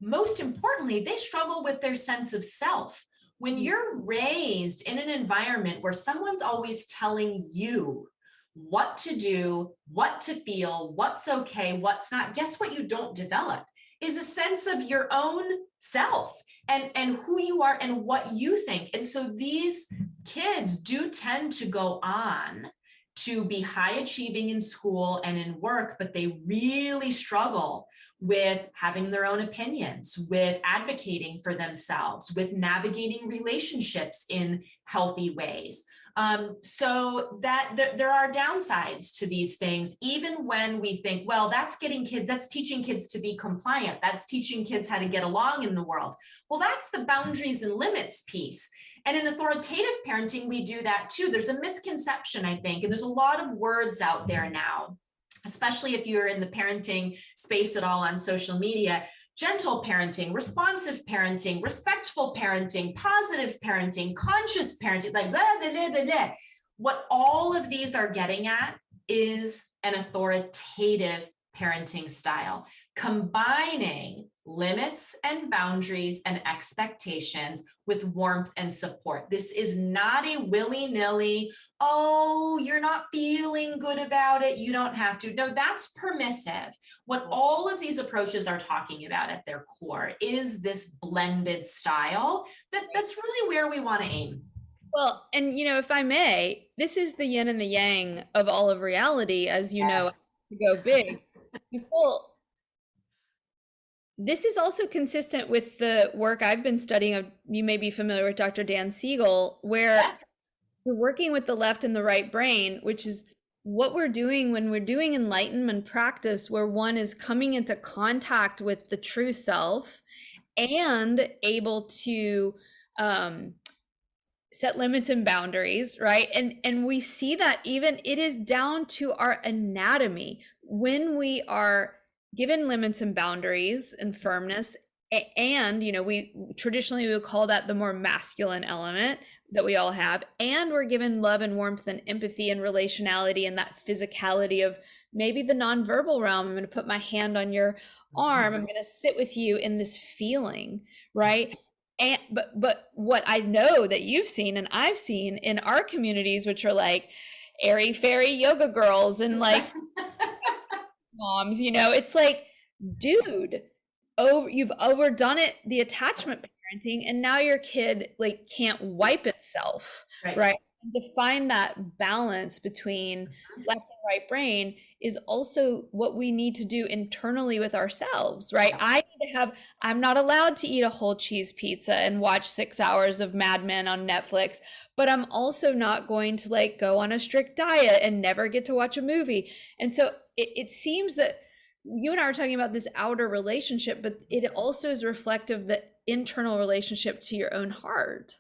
Most importantly, they struggle with their sense of self. When you're raised in an environment where someone's always telling you what to do, what to feel, what's okay, what's not, guess what you don't develop is a sense of your own self and who you are and what you think. And so these kids do tend to go on to be high achieving in school and in work, but they really struggle with having their own opinions, with advocating for themselves, with navigating relationships in healthy ways. So that there are downsides to these things, even when we think, well, that's teaching kids to be compliant. That's teaching kids how to get along in the world. Well, that's the boundaries and limits piece. And in authoritative parenting, we do that too. There's a misconception, I think, and there's a lot of words out there now, especially if you're in the parenting space at all on social media. Gentle parenting, responsive parenting, respectful parenting, positive parenting, conscious parenting, like blah, blah, blah, blah, blah. What all of these are getting at is an authoritative parenting style, combining limits and boundaries and expectations with warmth and support. This is not a willy-nilly, oh, you're not feeling good about it, you don't have to. No, that's permissive. What all of these approaches are talking about at their core is this blended style that's really where we want to aim. Well, and if I may, this is the yin and the yang of all of reality, as you know, to go big. Nicole, this is also consistent with the work I've been studying. You may be familiar with Dr. Dan Siegel, where we're working with the left and the right brain, which is what we're doing when we're doing enlightenment practice, where one is coming into contact with the true self and able to set limits and boundaries, right? And we see that even it is down to our anatomy. When we are given limits and boundaries and firmness, and we traditionally would call that the more masculine element that we all have, and we're given love and warmth and empathy and relationality and that physicality of maybe the nonverbal realm. I'm going to put my hand on your arm, I'm going to sit with you in this feeling, right? And but what I know that you've seen and I've seen in our communities, which are like airy fairy yoga girls and like moms, it's like, dude, you've overdone it, the attachment parenting, and now your kid like can't wipe itself, right? And to find that balance between left and right brain is also what we need to do internally with ourselves, right? I'm not allowed to eat a whole cheese pizza and watch 6 hours of Mad Men on Netflix, but I'm also not going to like go on a strict diet and never get to watch a movie. And so it seems that you and I are talking about this outer relationship, but it also is reflective of the internal relationship to your own heart.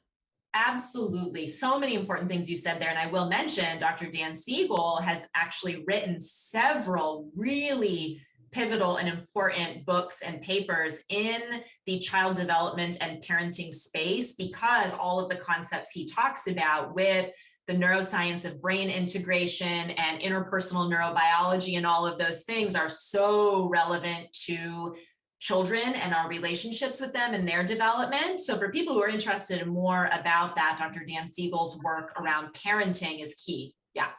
Absolutely. So many important things you said there. And I will mention Dr. Dan Siegel has actually written several really pivotal and important books and papers in the child development and parenting space, because all of the concepts he talks about with the neuroscience of brain integration and interpersonal neurobiology and all of those things are so relevant to children and our relationships with them and their development. So for people who are interested in more about that, Dr. Dan Siegel's work around parenting is key. Yeah.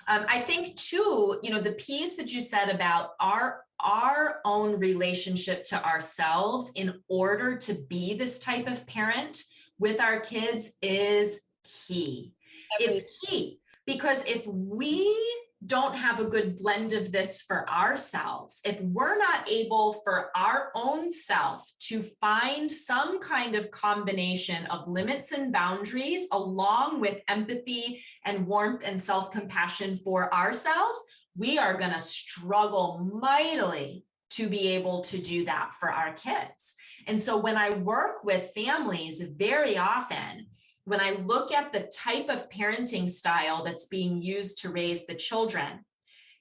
I think too, the piece that you said about our own relationship to ourselves in order to be this type of parent with our kids is key. It's key because if we don't have a good blend of this for ourselves, if we're not able for our own self to find some kind of combination of limits and boundaries along with empathy and warmth and self-compassion for ourselves, we are going to struggle mightily to be able to do that for our kids. And so when I work with families, very often, when I look at the type of parenting style that's being used to raise the children,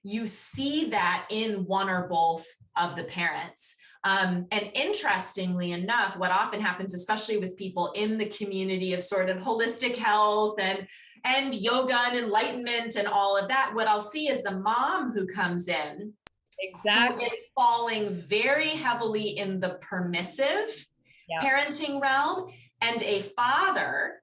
you see that in one or both of the parents. And interestingly enough, what often happens, especially with people in the community of sort of holistic health and yoga and enlightenment and all of that, what I'll see is the mom who comes in who is falling very heavily in the permissive parenting realm, and a father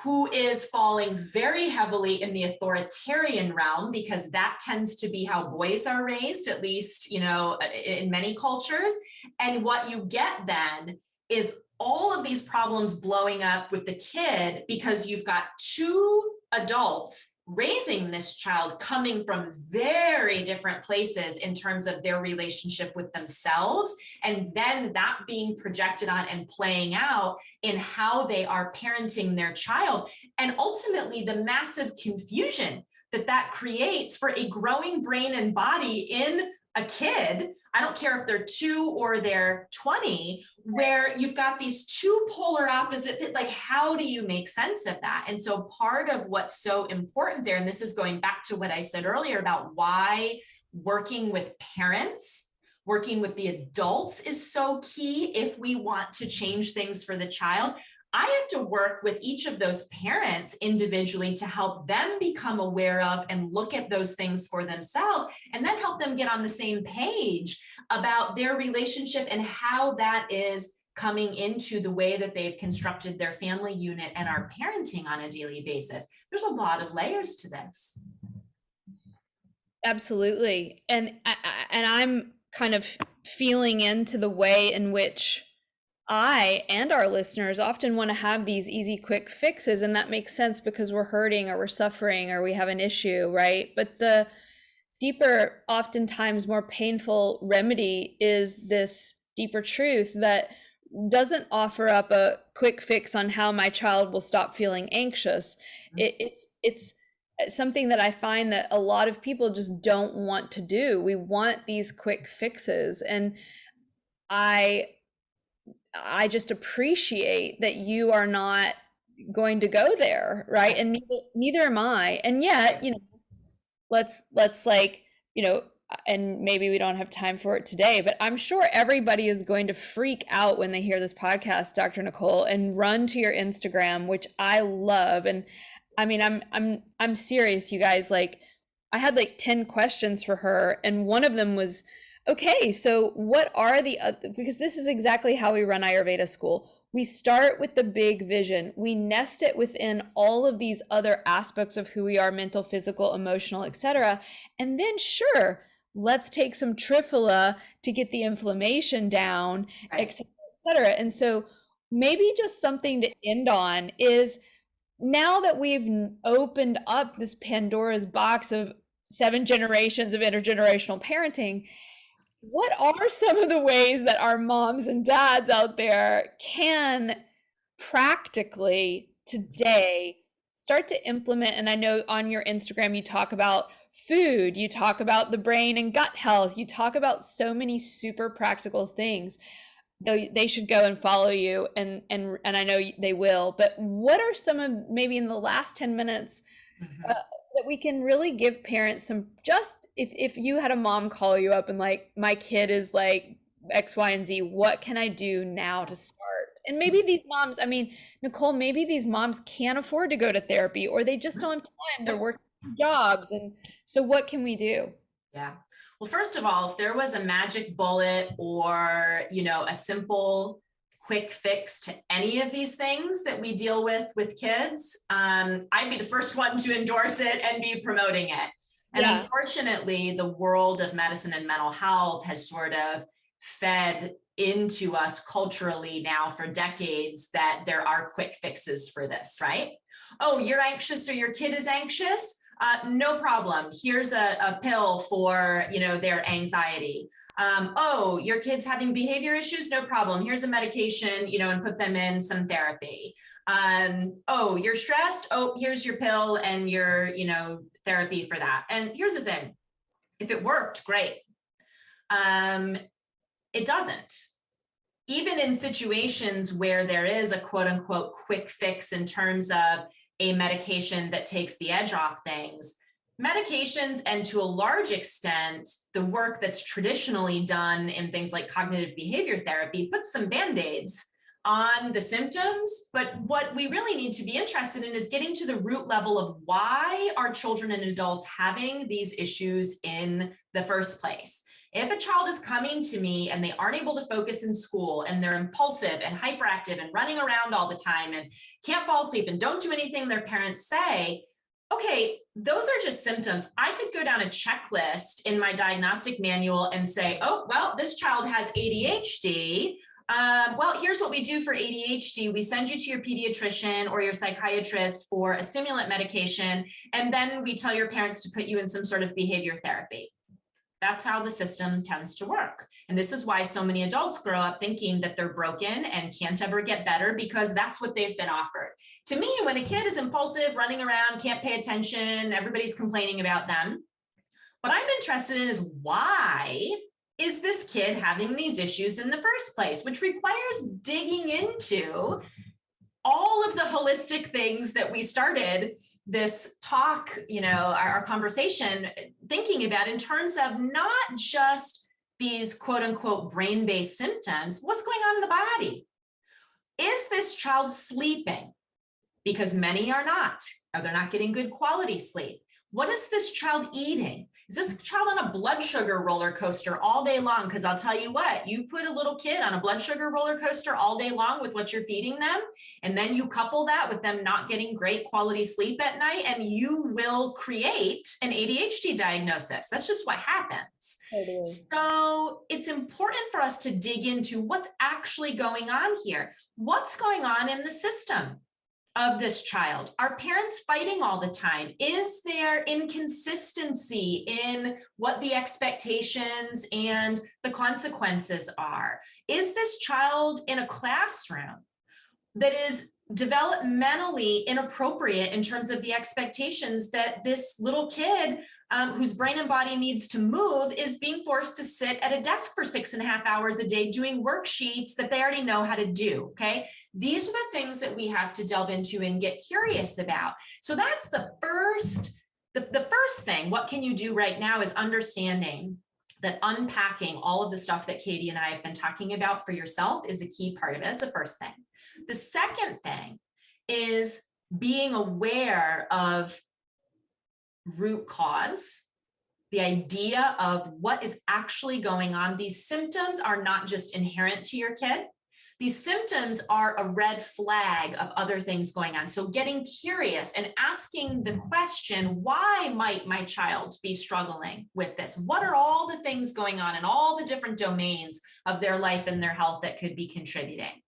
who is falling very heavily in the authoritarian realm, because that tends to be how boys are raised, at least, in many cultures. And what you get then is all of these problems blowing up with the kid because you've got two adults raising this child coming from very different places in terms of their relationship with themselves, and then that being projected on and playing out in how they are parenting their child, and ultimately the massive confusion that creates for a growing brain and body in a kid, I don't care if they're 2 or they're 20, where you've got these two polar opposite, like, how do you make sense of that? And so part of what's so important there, and this is going back to what I said earlier about why working with parents, working with the adults is so key if we want to change things for the child. I have to work with each of those parents individually to help them become aware of and look at those things for themselves, and then help them get on the same page about their relationship and how that is coming into the way that they've constructed their family unit and are parenting on a daily basis. There's a lot of layers to this. Absolutely. And I'm kind of feeling into the way in which I and our listeners often want to have these easy, quick fixes. And that makes sense because we're hurting or we're suffering or we have an issue, right? But the deeper, oftentimes more painful remedy is this deeper truth that doesn't offer up a quick fix on how my child will stop feeling anxious. It's something that I find that a lot of people just don't want to do. We want these quick fixes. And I just appreciate that you are not going to go there, right? And neither am I. And yet, let's like, and maybe we don't have time for it today, but I'm sure everybody is going to freak out when they hear this podcast, Dr. Nicole, and run to your Instagram, which I love. And I mean, I'm serious, you guys. Like, I had like 10 questions for her, and one of them was, okay, so what are because this is exactly how we run Ayurveda school. We start with the big vision. We nest it within all of these other aspects of who we are, mental, physical, emotional, etc. And then sure, let's take some Triphala to get the inflammation down, etc., etc. And so maybe just something to end on is, now that we've opened up this Pandora's box of 7 generations of intergenerational parenting, what are some of the ways that our moms and dads out there can practically today start to implement? And I know on your Instagram, you talk about food, you talk about the brain and gut health, you talk about so many super practical things. They should go and follow you, and I know they will, but what are some of, maybe in the last 10 minutes, that we can really give parents some, just if you had a mom call you up and like, my kid is like X, Y, and Z, what can I do now to start? And maybe these moms, I mean, Nicole, maybe these moms can't afford to go to therapy, or they just don't have time, they're working jobs. And so what can we do? Yeah. Well, first of all, if there was a magic bullet or, a simple quick fix to any of these things that we deal with kids, I'd be the first one to endorse it and be promoting it. And unfortunately, the world of medicine and mental health has sort of fed into us culturally now for decades that there are quick fixes for this, right? Oh, you're anxious or your kid is anxious? No problem. Here's a pill for, their anxiety. Oh, your kid's having behavior issues? No problem. Here's a medication, and put them in some therapy. Oh, you're stressed? Oh, here's your pill and your, therapy for that. And here's the thing, if it worked, great. It doesn't. Even in situations where there is a quote unquote quick fix in terms of a medication that takes the edge off things, medications, and to a large extent, the work that's traditionally done in things like cognitive behavior therapy puts some Band-Aids on the symptoms. But what we really need to be interested in is getting to the root level of why are children and adults having these issues in the first place. If a child is coming to me and they aren't able to focus in school and they're impulsive and hyperactive and running around all the time and can't fall asleep and don't do anything their parents say, okay, those are just symptoms. I could go down a checklist in my diagnostic manual and say, oh, well, this child has ADHD. Well, here's what we do for ADHD. We send you to your pediatrician or your psychiatrist for a stimulant medication, and then we tell your parents to put you in some sort of behavior therapy. That's how the system tends to work. And this is why so many adults grow up thinking that they're broken and can't ever get better, because that's what they've been offered. To me, when a kid is impulsive, running around, can't pay attention, everybody's complaining about them. What I'm interested in is why is this kid having these issues in the first place, which requires digging into all of the holistic things that we started this talk, our conversation thinking about in terms of not just these quote unquote brain-based symptoms, what's going on in the body? Is this child sleeping? Because many are not, or they're not getting good quality sleep. What is this child eating? Is this child on a blood sugar roller coaster all day long? Because I'll tell you what, you put a little kid on a blood sugar roller coaster all day long with what you're feeding them, and then you couple that with them not getting great quality sleep at night, and you will create an ADHD diagnosis. That's just what happens. So it's important for us to dig into what's actually going on here. What's going on in the system of this child? Are parents fighting all the time? Is there inconsistency in what the expectations and the consequences are? Is this child in a classroom that is developmentally inappropriate in terms of the expectations that this little kid whose brain and body needs to move is being forced to sit at a desk for 6.5 hours a day doing worksheets that they already know how to do, okay? These are the things that we have to delve into and get curious about. So that's the first thing. What can you do right now is understanding that unpacking all of the stuff that Katie and I have been talking about for yourself is a key part of it. That's the first thing. The second thing is being aware of root cause, the idea of what is actually going on. These symptoms are not just inherent to your kid. These symptoms are a red flag of other things going on. So getting curious and asking the question, why might my child be struggling with this? What are all the things going on in all the different domains of their life and their health that could be contributing?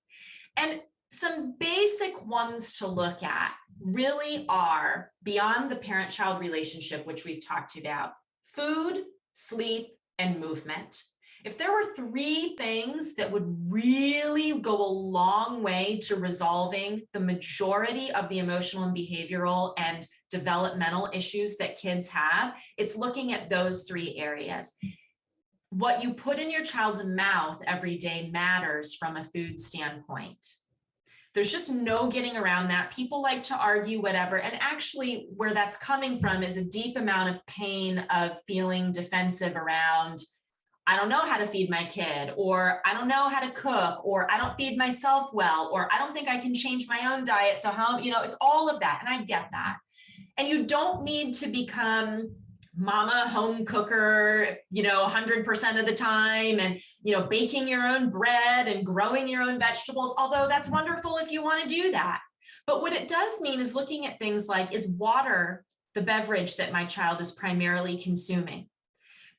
And some basic ones to look at really are, beyond the parent-child relationship, which we've talked about, food, sleep, and movement. If there were 3 things that would really go a long way to resolving the majority of the emotional and behavioral and developmental issues that kids have, it's looking at those 3 areas. What you put in your child's mouth every day matters from a food standpoint. There's just no getting around that. People like to argue whatever. And actually where that's coming from is a deep amount of pain of feeling defensive around, I don't know how to feed my kid, or I don't know how to cook, or I don't feed myself well, or I don't think I can change my own diet. So how, it's all of that. And I get that. And you don't need to become mama home cooker, 100% of the time, and, baking your own bread and growing your own vegetables, although that's wonderful if you want to do that. But what it does mean is looking at things like, is water the beverage that my child is primarily consuming?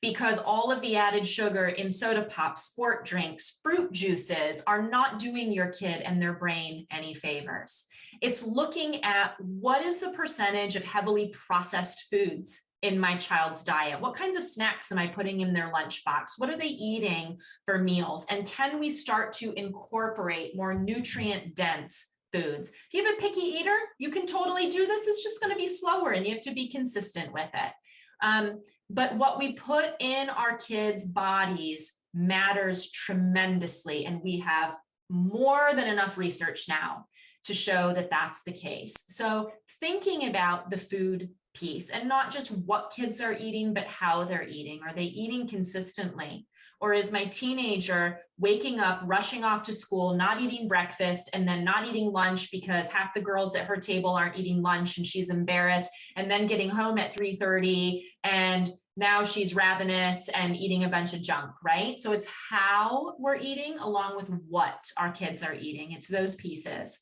Because all of the added sugar in soda pop, sport drinks, fruit juices are not doing your kid and their brain any favors. It's looking at what is the percentage of heavily processed foods in my child's diet? What kinds of snacks am I putting in their lunchbox? What are they eating for meals? And can we start to incorporate more nutrient-dense foods? If you have a picky eater, you can totally do this. It's just going to be slower and you have to be consistent with it. But what we put in our kids' bodies matters tremendously. And we have more than enough research now to show that that's the case. So thinking about the food piece, and not just what kids are eating, but how they're eating. Are they eating consistently? Or is my teenager waking up, rushing off to school, not eating breakfast, and then not eating lunch because half the girls at her table aren't eating lunch and she's embarrassed, and then getting home at 3:30 and now she's ravenous and eating a bunch of junk, right? So it's how we're eating along with what our kids are eating. It's those pieces.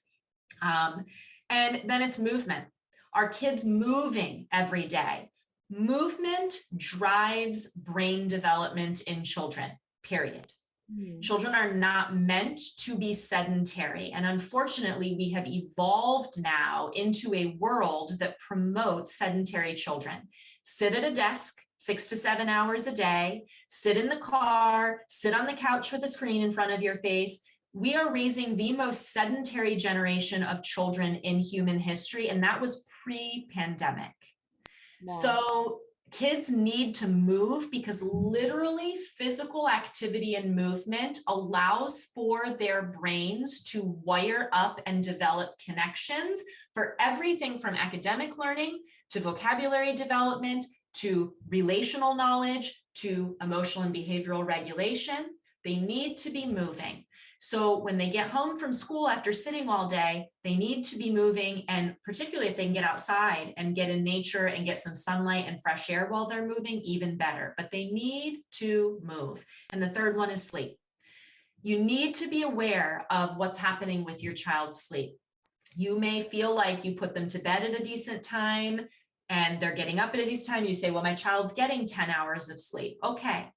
And then it's movement. Are kids moving every day? Movement drives brain development in children, period. Children are not meant to be sedentary. And unfortunately, we have evolved now into a world that promotes sedentary children. Sit at a desk 6 to 7 hours a day, sit in the car, sit on the couch with a screen in front of your face. We are raising the most sedentary generation of children in human history, and that was pre-pandemic. Wow. So Kids need to move because literally physical activity and movement allows for their brains to wire up and develop connections for everything from academic learning to vocabulary development to relational knowledge to emotional and behavioral regulation. They need to be moving. So when they get home from school after sitting all day, they need to be moving, and particularly if they can get outside and get in nature and get some sunlight and fresh air while they're moving, even better. But they need to move. And the third one is sleep. You need to be aware of what's happening with your child's sleep. You may feel like you put them to bed at a decent time and they're getting up at a decent time. You say, well, my child's getting 10 hours of sleep. Okay.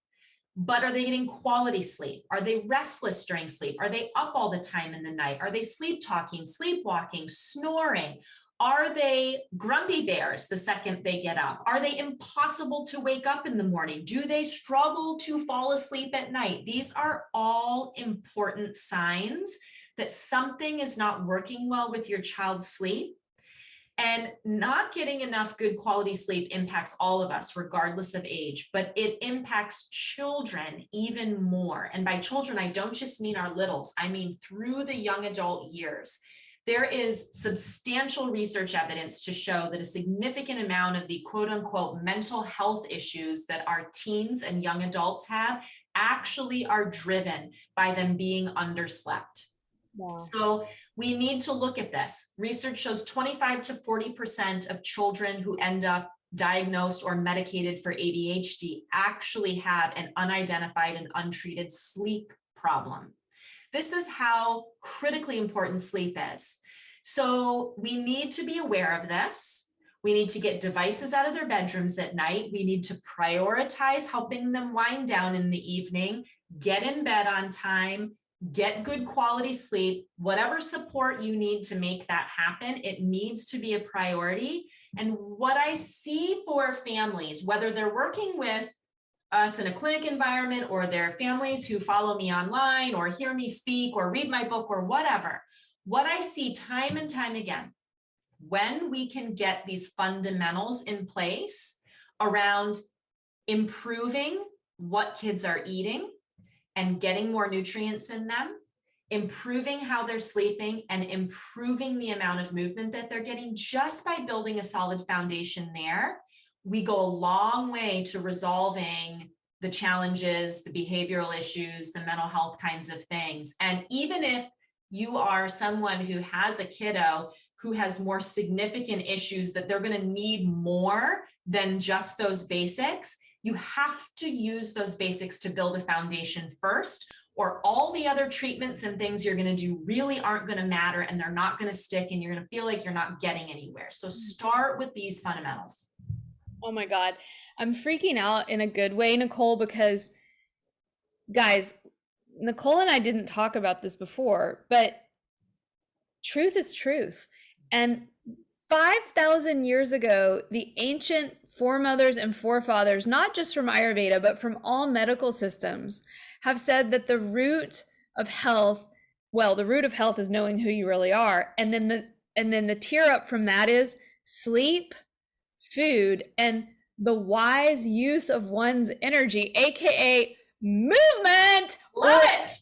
But are they getting quality sleep? Are they restless during sleep? Are they up all the time in the night? Are they sleep talking, sleepwalking, snoring? Are they grumpy bears the second they get up? Are they impossible to wake up in the morning? Do they struggle to fall asleep at night? These are all important signs that something is not working well with your child's sleep. And not getting enough good quality sleep impacts all of us, regardless of age, but it impacts children even more. And by children, I don't just mean our littles, I mean through the young adult years. There is substantial research evidence to show that a significant amount of the quote unquote mental health issues that our teens and young adults have actually are driven by them being underslept. Wow. So we need to look at this. Research shows 25 to 40% of children who end up diagnosed or medicated for ADHD actually have an unidentified and untreated sleep problem. This is how critically important sleep is. So we need to be aware of this. We need to get devices out of their bedrooms at night. We need to prioritize helping them wind down in the evening, get in bed on time, get good quality sleep, whatever support you need to make that happen, it needs to be a priority. And what I see for families, whether they're working with us in a clinic environment or they're families who follow me online or hear me speak or read my book or whatever, what I see time and time again, when we can get these fundamentals in place around improving what kids are eating and getting more nutrients in them, improving how they're sleeping, and improving the amount of movement that they're getting, just by building a solid foundation there, we go a long way to resolving the challenges, the behavioral issues, the mental health kinds of things. And even if you are someone who has a kiddo who has more significant issues that they're going to need more than just those basics, you have to use those basics to build a foundation first, or all the other treatments and things you're going to do really aren't going to matter, and they're not going to stick, and you're going to feel like you're not getting anywhere. So start with these fundamentals. Oh my God. I'm freaking out in a good way, Nicole, because guys, Nicole and I didn't talk about this before, but truth is truth. And 5,000 years ago, the ancient foremothers and forefathers, not just from Ayurveda, but from all medical systems, have said that the root of health, well, the root of health is knowing who you really are. And then the tier up from that is sleep, food, and the wise use of one's energy, AKA movement. Love it.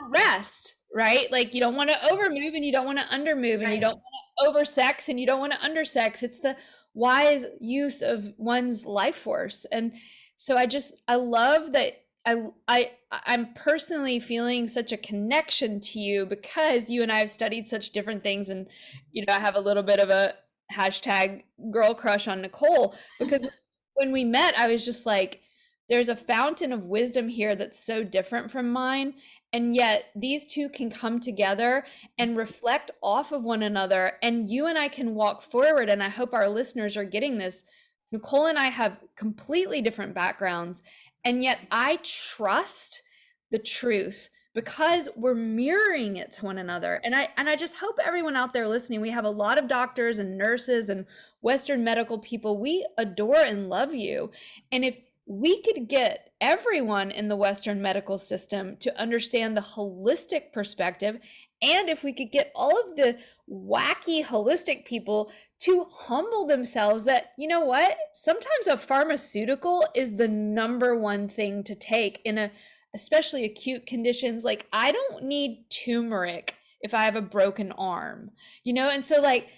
Rest, right? Like you don't want to overmove and you don't want to undermove, and you don't want to oversex and you don't want to undersex. It's the wise use of one's life force. And so I love that I'm personally feeling such a connection to you, because you and I have studied such different things. And, I have a little bit of a hashtag girl crush on Nicole, because when we met, I was just like, there's a fountain of wisdom here that's so different from mine. And yet these two can come together and reflect off of one another, and you and I can walk forward. And I hope our listeners are getting this. Nicole and I have completely different backgrounds, and yet I trust the truth because we're mirroring it to one another. And I just hope everyone out there listening, we have a lot of doctors and nurses and Western medical people. We adore and love you. And if we could get everyone in the Western medical system to understand the holistic perspective. And if we could get all of the wacky holistic people to humble themselves that, you know what, sometimes a pharmaceutical is the number one thing to take in especially acute conditions. Like, I don't need turmeric if I have a broken arm, and so like,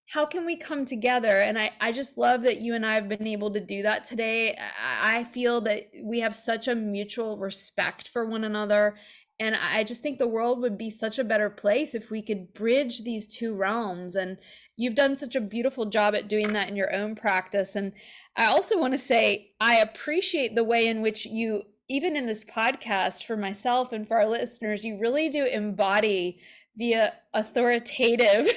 how can we come together? And I just love that you and I have been able to do that today. I feel that we have such a mutual respect for one another. And I just think the world would be such a better place if we could bridge these two realms. And you've done such a beautiful job at doing that in your own practice. And I also want to say, I appreciate the way in which you, even in this podcast, for myself and for our listeners, you really do embody the authoritative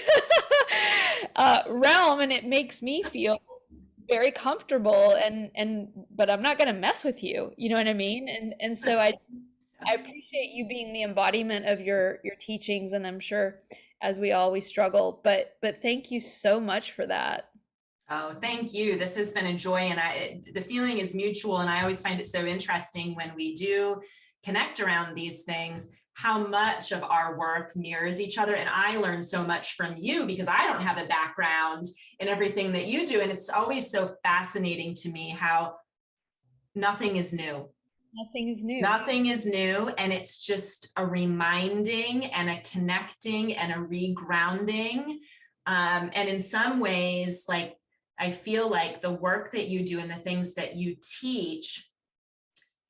realm, and it makes me feel very comfortable, but I'm not going to mess with you, you know what I mean? And so I appreciate you being the embodiment of your teachings, and I'm sure as we always struggle, but thank you so much for that. Oh, thank you. This has been a joy, and the feeling is mutual, and I always find it so interesting when we do connect around these things, how much of our work mirrors each other. And I learn so much from you because I don't have a background in everything that you do. And it's always so fascinating to me how nothing is new. Nothing is new. Nothing is new. And it's just a reminding and a connecting and a regrounding. And in some ways, like, I feel like the work that you do and the things that you teach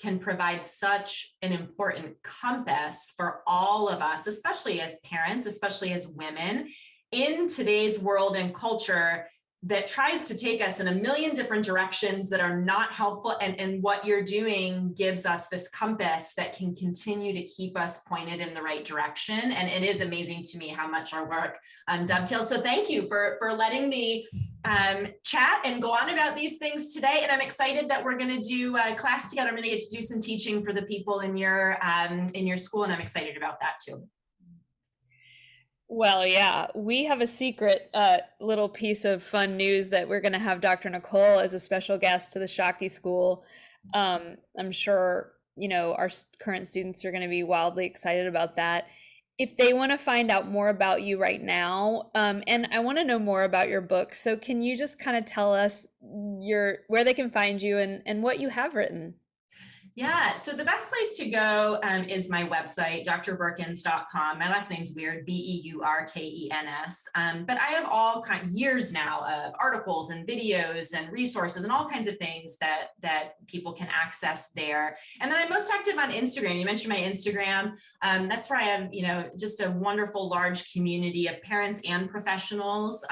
can provide such an important compass for all of us, especially as parents, especially as women, in today's world and culture that tries to take us in a million different directions that are not helpful. And what you're doing gives us this compass that can continue to keep us pointed in the right direction. And it is amazing to me how much our work dovetails. So thank you for letting me chat and go on about these things today. And I'm excited that we're going to do a class together. I'm going to get to do some teaching for the people in your school. And I'm excited about that too. Well, yeah, we have a secret little piece of fun news that we're going to have Dr. Nicole as a special guest to the Shakti School. I'm sure, our current students are going to be wildly excited about that. If they want to find out more about you right now, and I want to know more about your book, so can you just kind of tell us where they can find you and what you have written? Yeah, so the best place to go is my website, drbeurkens.com. My last name's weird, Beurkens. But I have all years now of articles and videos and resources and all kinds of things that people can access there. And then I'm most active on Instagram. You mentioned my Instagram. That's where I have, just a wonderful large community of parents and professionals.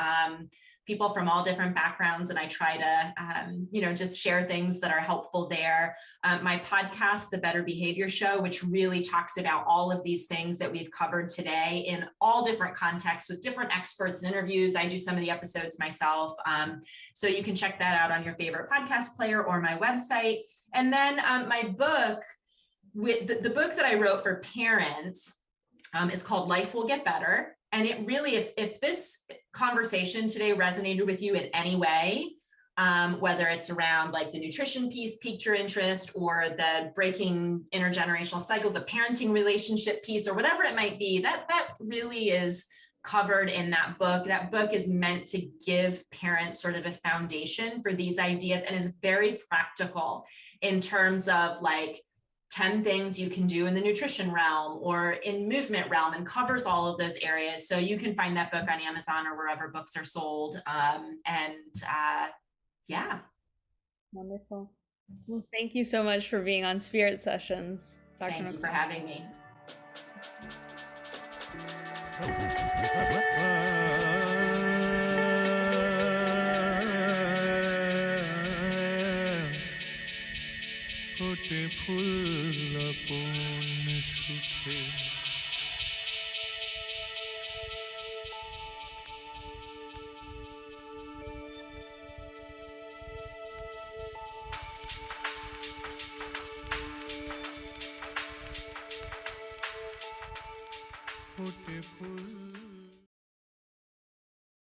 People from all different backgrounds, and I try to, just share things that are helpful there. My podcast, The Better Behavior Show, which really talks about all of these things that we've covered today in all different contexts with different experts and interviews. I do some of the episodes myself. So you can check that out on your favorite podcast player or my website. And then my book, the book that I wrote for parents is called Life Will Get Better. And it really, if this conversation today resonated with you in any way, whether it's around like the nutrition piece piqued your interest, or the breaking intergenerational cycles, the parenting relationship piece, or whatever it might be, that really is covered in that book. That book is meant to give parents sort of a foundation for these ideas, and is very practical in terms of like 10 things you can do in the nutrition realm or in movement realm, and covers all of those areas. So you can find that book on Amazon or wherever books are sold. Yeah. Wonderful. Well, thank you so much for being on Spirit Sessions, Dr. Thank Nicole. you for having me. ফুল আপন সুখে